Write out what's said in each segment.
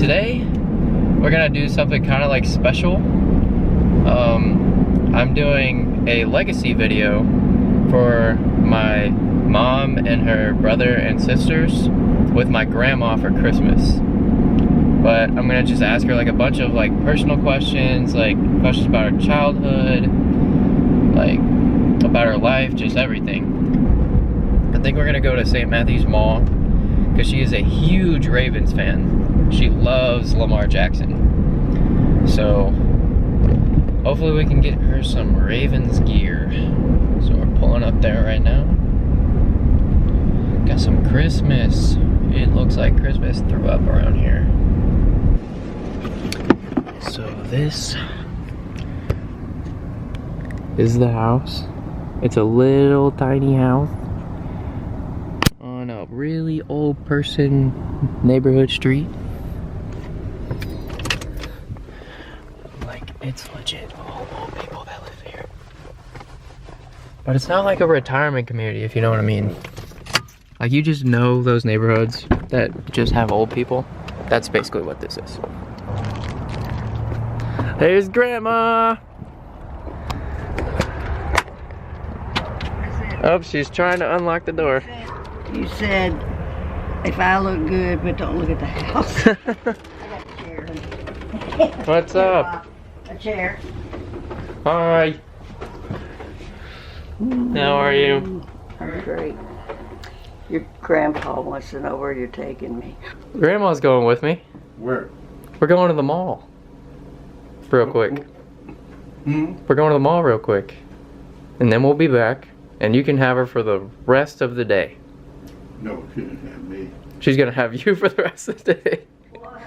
today we're gonna do something kind of like special. I'm doing a legacy video for my mom and her brother and sisters with my grandma for Christmas. But I'm gonna just ask her like a bunch of like personal questions, like questions about her childhood, like about her life, just everything. I think we're gonna go to St. Matthew's Mall because she is a huge Ravens fan. She loves Lamar Jackson. So hopefully we can get her some Ravens gear. So we're pulling up there right now. Got some Christmas. It looks like Christmas threw up around here. So this is the house. It's a little tiny house on a really old person neighborhood street. Like, it's legit all old people that live here. But it's not like a retirement community, if you know what I mean. Like, you just know those neighborhoods that just have old people. That's basically what this is. There's Grandma! Oh, she's trying to unlock the door. You said, if I look good, but don't look at the house. I got a chair. What's up? A chair. Hi. How are you? I'm great. Your grandpa wants to know where you're taking me. Grandma's going with me. Where? We're going to the mall. Real quick. We're going to the mall real quick. And then we'll be back. And you can have her for the rest of the day. No, she didn't have me. She's gonna have you for the rest of the day. What?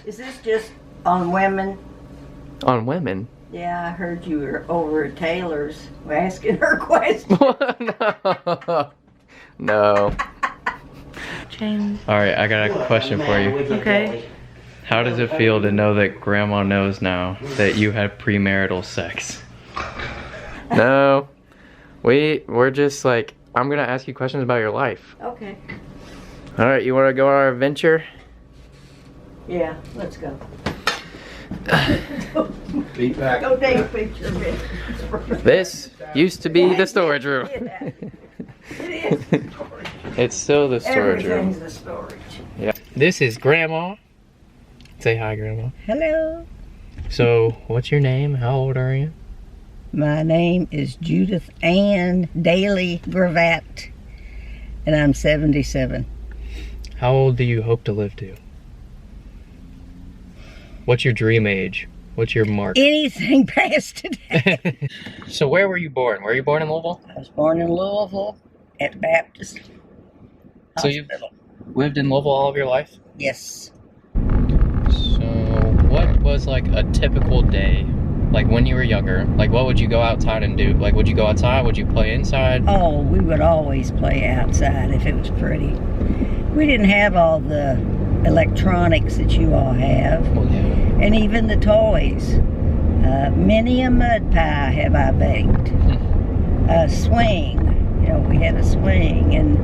Is this just on women? On women? Yeah, I heard you were over at Taylor's asking her questions. No. No. James. Alright, I got a question for you. Okay. How does it feel to know that Grandma knows now that you had premarital sex? No. We're just like, I'm gonna ask you questions about your life. Okay. Alright, you wanna go on our adventure? Yeah, let's go. Be back. Go take a picture of it. This used to be the storage room. It is. It's still the storage room. Everything's the storage. Yeah. This is Grandma. Say hi, Grandma. Hello. So, what's your name? How old are you? My name is Judith Ann Daly Gravatt, and I'm 77. How old do you hope to live to? What's your dream age? What's your mark? Anything past today. So where were you born? Were you born in Louisville? I was born in Louisville at Baptist So you've Hospital. lived in Louisville all of your life? Yes. So what was like a typical day? Like when you were younger, like what would you go outside and do? Like would you go outside? Would you play inside? Oh, we would always play outside if it was pretty. We didn't have all the electronics that you all have, Well, yeah. and even the toys. Many a mud pie have I baked. A swing, you know, we had a swing, and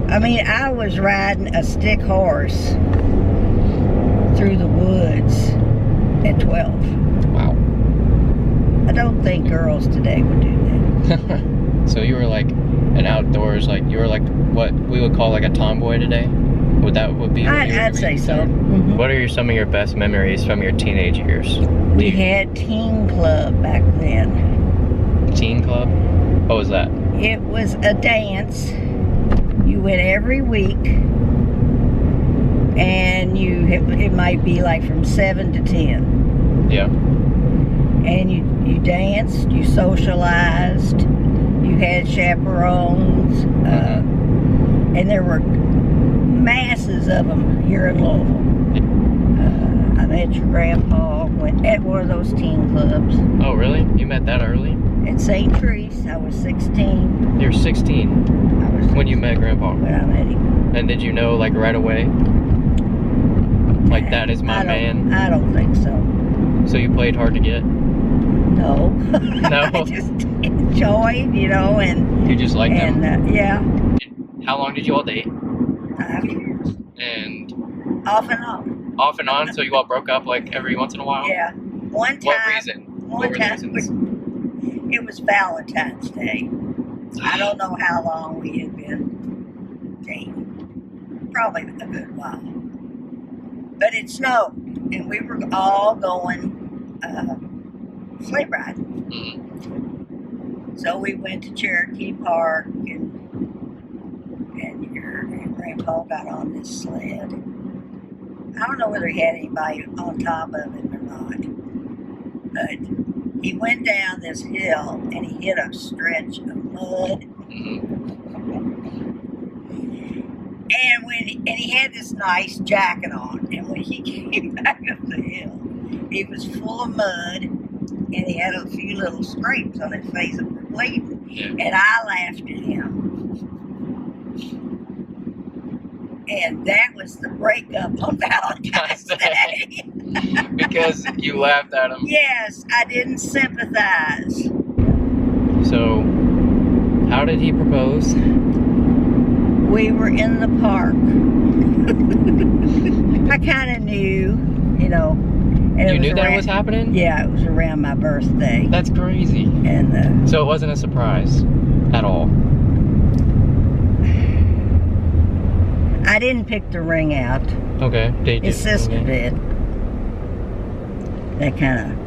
I mean, I was riding a stick horse through the woods at 12. Wow. I don't think girls today would do that. So you were like an outdoors, like you were like what we would call like a tomboy today? Would be what you would I'd say so. consider? Mhm. What are some of your best memories from your teenage years? We had teen club back then. Teen club? What was that? It was a dance. You went every week, and it might be like from 7 to 10. Yeah. And you danced, you socialized, you had chaperones, and there were masses of them here in Louisville. I met your grandpa at one of those teen clubs. Oh, really? You met that early? At St. Therese, I was 16. You were 16 I was when you met Grandpa. when I met him. And did you know like right away? Like that is my man? I don't think so. So you played hard to get? No. No? I just enjoyed, you know, and You just liked him? yeah, How long did you all date? 5 years. And Off and on. off and on, so you all broke up like every once in a while? Yeah. One time. What reason? One What were the time. reasons? It was Valentine's Day. I don't know how long we had been dating. Probably a good while. But it snowed, and we were all going sleigh riding. Mm. So we went to Cherokee Park, and your grandpa got on this sled. I don't know whether he had anybody on top of him or not, but he went down this hill and he hit a stretch of mud. And he had this nice jacket on, and when he came back up the hill, he was full of mud, and he had a few little scrapes on his face that were bleeding. Yeah. And I laughed at him. And that was the breakup on Valentine's Day. Because you laughed at him. Yes, I didn't sympathize. So, how did he propose? We were in the park. I kind of knew, you know. And You knew that it was happening? Yeah, it was around my birthday. That's crazy. And So it wasn't a surprise at all. I didn't pick the ring out. Okay. Did you? His sister Okay. did. That kind of.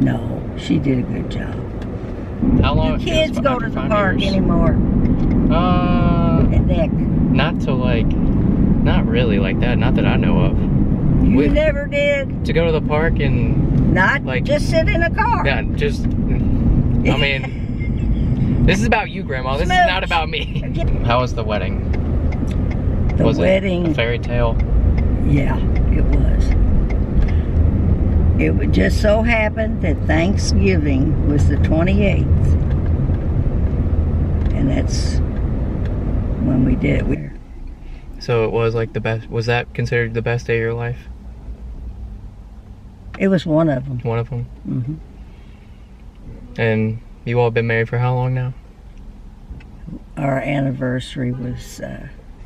No, she did a good job. How long? Do kids it was go to after the 5 park years? anymore? Nick, Not to like, not really like that. Not that I know of. you never did. To go to the park and Not like just sit in a car. yeah, just. I mean, this is about you, Grandma. This is not about me. How was the wedding? The Was wedding. it a fairy tale? Yeah, it was. It would just so happen that Thanksgiving was the 28th. And that's when we did it. So it was like the best. Was that considered the best day of your life? It was one of them. One of them. Hmm. And you all been married for how long now? Our anniversary was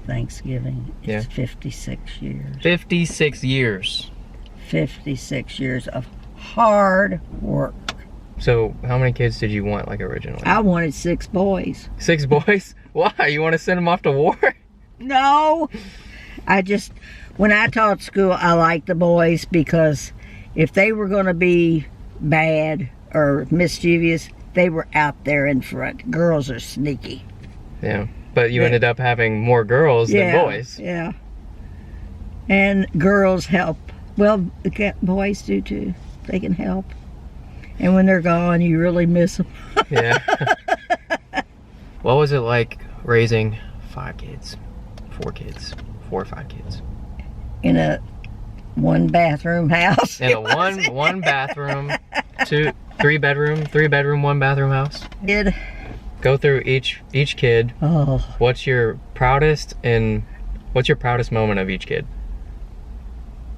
Thanksgiving. It's Yeah. 56 years. 56 years. 56 years of hard work. So how many kids did you want like originally? I wanted 6 boys. 6 boys? Why? You want to send them off to war? No. When I taught school, I liked the boys because if they were going to be bad or mischievous, they were out there in front. Girls are sneaky. Yeah. But you ended up having more girls than boys. Yeah. And girls help. Well, boys do too. They can help. And when they're gone, you really miss them. Yeah. What was it like raising 5 kids? 4 kids? 4 or 5 kids? In a 1-bathroom house. In a one bathroom, 3 bedroom, 1 bathroom house? Did. Go through each kid. Oh. What's your proudest moment of each kid?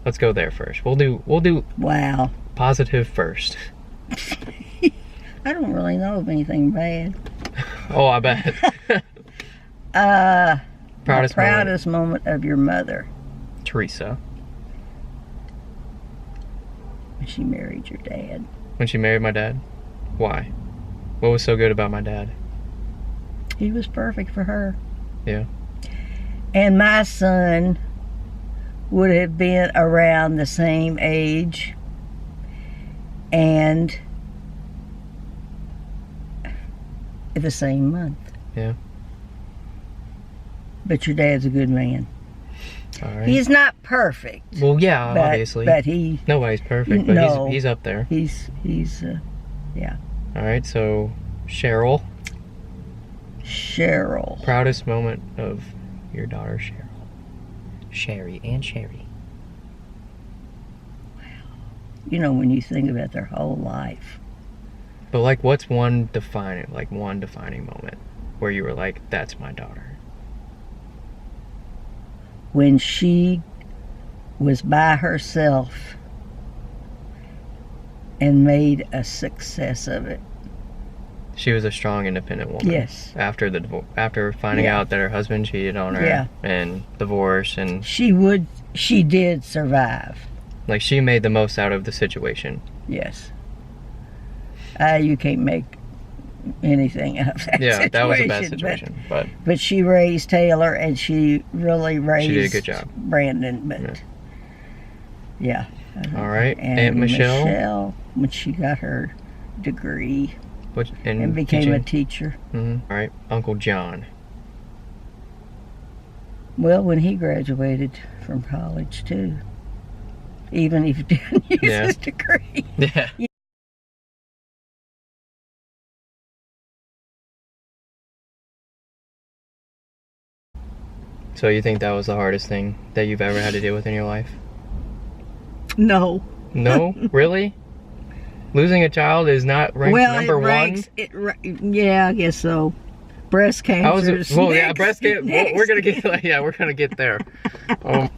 Let's go there first. We'll do Wow. positive first. I don't really know of anything bad. Oh, I bet. Proudest moment of your mother Teresa. when she married your dad. When she married my dad. Why? What was so good about my dad? He was perfect for her. Yeah. And my son would have been around the same age and the same month. Yeah. But your dad's a good man. All right. He's not perfect. Well, yeah, but, obviously. But he, Nobody's perfect, but No. he's up there. yeah. All right, so Cheryl. Cheryl. Proudest moment of your daughter, Cheryl. Sherry and Sherry. You know, when you think about their whole life. But like, what's one defining moment where you were like, that's my daughter? When she was by herself and made a success of it. She was a strong, independent woman. Yes. After finding Yeah. out that her husband cheated on her Yeah. and divorce, and She did survive. like she made the most out of the situation. Yes. You can't make anything out of that Yeah, situation. that was a bad situation, but But she raised Taylor, and she really raised she did a good job. Brandon. But yeah. All right, And Aunt Michelle. Michelle, when she got her degree and became a teacher. All right, Uncle John. Well, when he graduated from college too, even if he didn't use Yeah. his degree. Yeah. So you think that was the hardest thing that you've ever had to deal with in your life? No. No, really? Losing a child is not ranked number one. Yeah, I guess so. Breast cancer. Breast cancer. We're gonna get there.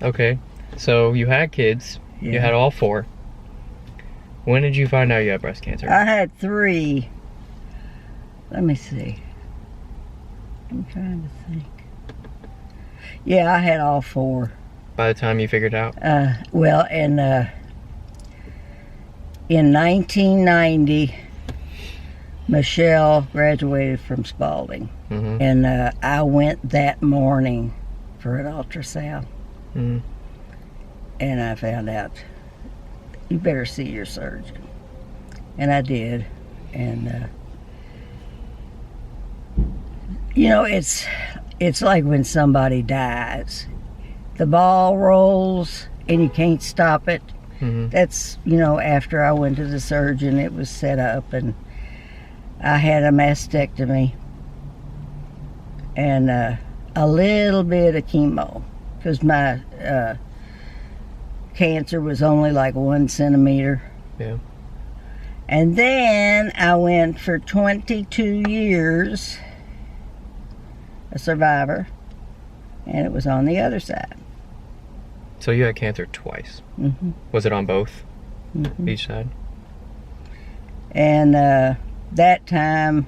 Okay, so you had kids. You Yeah. had all 4. When did you find out you had breast cancer? I had 3. Let me see. I'm trying to think. Yeah, I had all 4. By the time you figured out? In 1990, Michelle graduated from Spalding, Mm-hmm. and I went that morning for an ultrasound, Mm-hmm. and I found out, you better see your surgeon. And I did, and you know, it's like when somebody dies. The ball rolls and you can't stop it. Mm-hmm. That's, after I went to the surgeon, it was set up, and I had a mastectomy and a little bit of chemo, because my cancer was only like 1 centimeter. Yeah. And then I went for 22 years, a survivor, and it was on the other side. So you had cancer twice. Mm-hmm. Was it on both? Mm-hmm. Each side? And that time,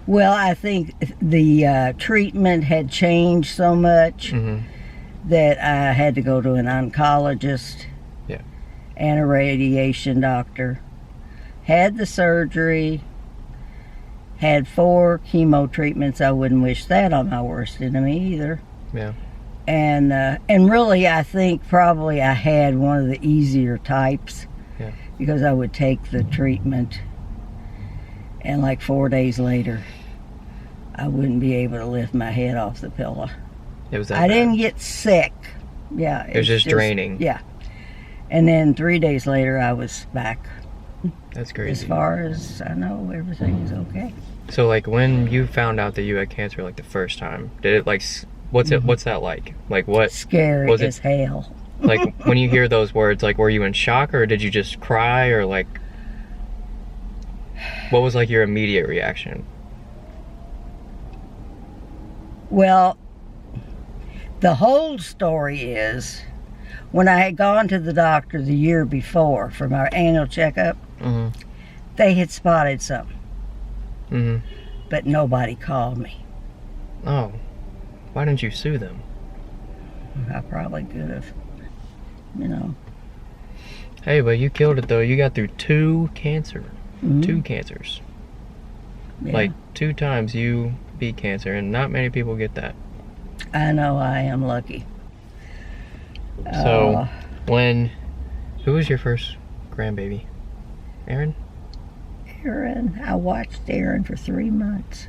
well, I think the treatment had changed so much Mm-hmm. that I had to go to an oncologist. Yeah. And a radiation doctor. Had the surgery, had 4 chemo treatments. I wouldn't wish that on my worst enemy either. Yeah. And really, I think probably I had one of the easier types. Yeah. Because I would take the treatment, and like 4 days later, I wouldn't be able to lift my head off the pillow. It was that I bad. didn't get sick. Yeah. It was just draining. Yeah. And then 3 days later, I was back. That's crazy. As far as I know, everything's okay. So like when you found out that you had cancer like the first time, did it like what's that like? Like what Scary was as hell. like when you hear those words, like were you in shock, or did you just cry, or like what was like your immediate reaction? Well, the whole story is, when I had gone to the doctor the year before for my annual checkup, Mm-hmm. they had spotted something, Mm-hmm. but nobody called me. Oh. Why didn't you sue them? I probably could have, Hey, but you killed it though. You got through 2 cancers. Mhm. 2 cancers. Yeah. Like 2 times you beat cancer, and not many people get that. I know I am lucky. So, who was your first grandbaby? Aaron? Aaron, I watched Aaron for 3 months.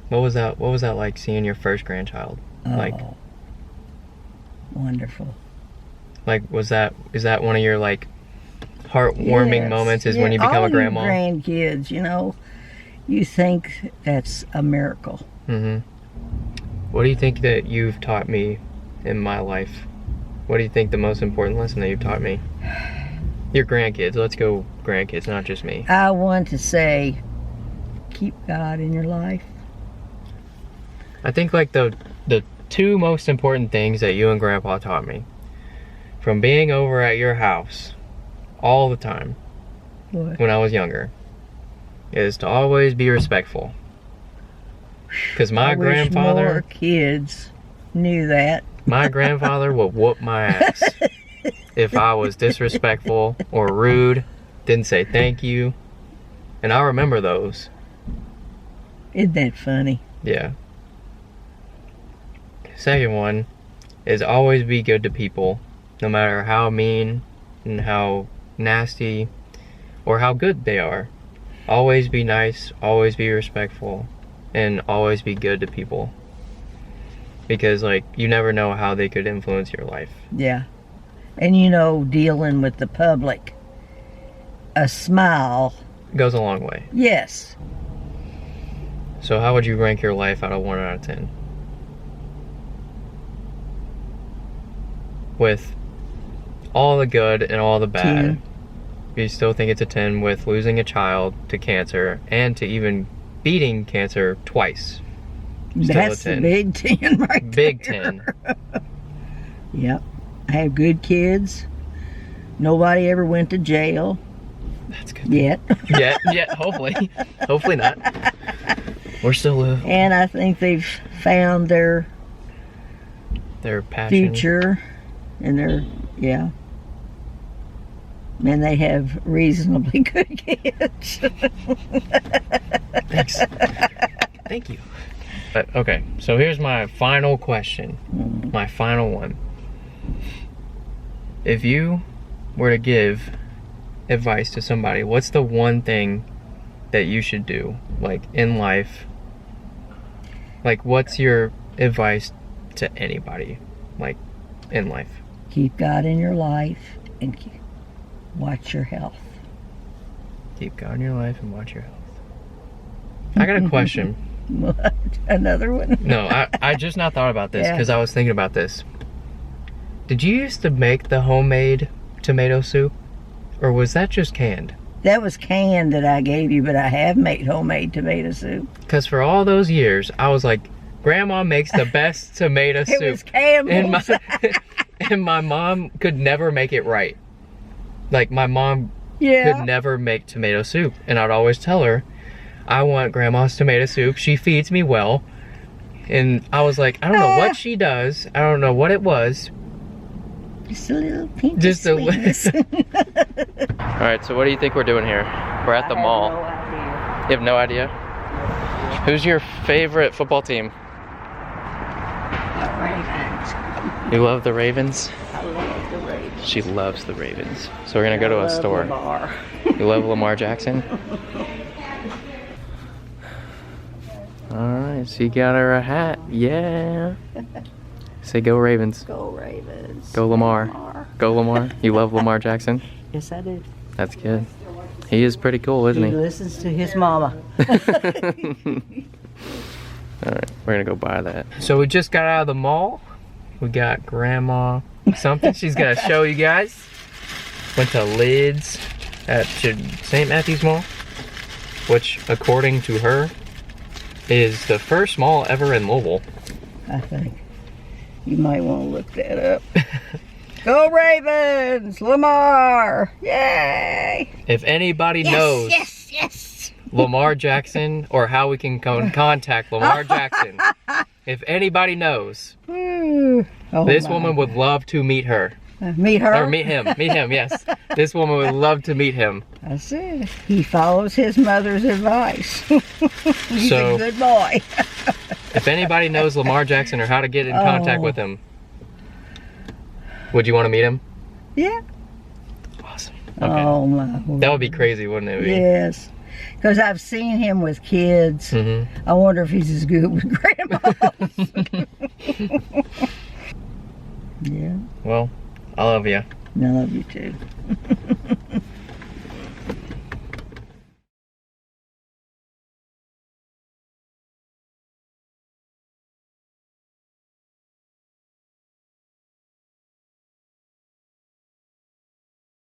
What was that like, seeing your first grandchild? Like, wonderful. like is that one of your like heartwarming moments is when you become all a grandma? You grandkids, you think that's a miracle. Mm-hmm. What do you think that you've taught me in my life? What do you think the most important lesson that you've taught me? Your grandkids. Let's go grandkids, not just me. I want to say, keep God in your life. I think like the 2 most important things that you and Grandpa taught me, from being over at your house all the time What? when I was younger, is to always be respectful. Because my I wish grandfather, more kids knew that. my grandfather would whoop my ass if I was disrespectful or rude, didn't say thank you. And I remember those. Isn't that funny? Yeah. Second one is always be good to people, no matter how mean and how nasty or how good they are. Always be nice, always be respectful, and always be good to people. Because, like, you never know how they could influence your life. Yeah. And you know, dealing with the public, a smile. Goes a long way. Yes. So how would you rank your life out of 1 out of 10? With all the good and all the bad. 10. You still think it's a 10 with losing a child to cancer and to even beating cancer twice. Still That's a the 10. big 10 right Big there. 10. Yep. I have good kids. Nobody ever went to jail That's good. yet. Yeah, hopefully. Hopefully not. We're still And I think they've found their passion. future and their, yeah. And they have reasonably good kids. Thanks. Thank you. But okay, so here's my final question. My final one. If you were to give advice to somebody, what's the one thing that you should do, like, in life? Like, what's your advice to anybody, like, in life? Keep God in your life and watch your health. Keep God in your life and watch your health. I got a question. What? Another one? No, I just now thought about this Yeah. because I was thinking about this. Did you used to make the homemade tomato soup? Or was that just canned? That was canned that I gave you, but I have made homemade tomato soup. Because for all those years, I was like, Grandma makes the best tomato soup. It was Campbell's. And my mom could never make it right. Like, my mom Yeah. could never make tomato soup. And I'd always tell her, I want Grandma's tomato soup. She feeds me well. And I was like, I don't know what she does. I don't know what it was. Just a little pinch Just a of sweetness. Alright, so what do you think we're doing here? We're at the mall. You have no idea? Who's your favorite football team? Ravens. You love the Ravens? I love the Ravens. She loves the Ravens. So we're gonna go to a I love store. Lamar. You love Lamar Jackson? Alright, so you got her a hat. Yeah. Say go Ravens. Go Ravens. Go Lamar. Lamar. Go Lamar. You love Lamar Jackson? Yes, I do. That's good. He is pretty cool, isn't He he? listens to his mama. Alright, we're gonna go buy that. So we just got out of the mall. We got Grandma something she's gonna show you guys. Went to Lids at St. Matthew's Mall, which according to her is the first mall ever in Louisville. I think. You might want to look that up. Go Ravens! Lamar! Yay! If anybody knows Yes! Lamar Jackson or how we can contact Lamar Jackson, if anybody knows, Ooh. Oh this my. woman would love to meet her. Meet her? Or meet him, yes. This woman would love to meet him. I said, he follows his mother's advice. He's So- a good boy. If anybody knows Lamar Jackson or how to get in contact Oh. with him, would you want to meet him? Yeah. Awesome. Okay. Oh my. That would be crazy, wouldn't it be? Yes. Because I've seen him with kids. Mm-hmm. I wonder if he's as good with grandmas. Yeah. Well, I love you. I love you too.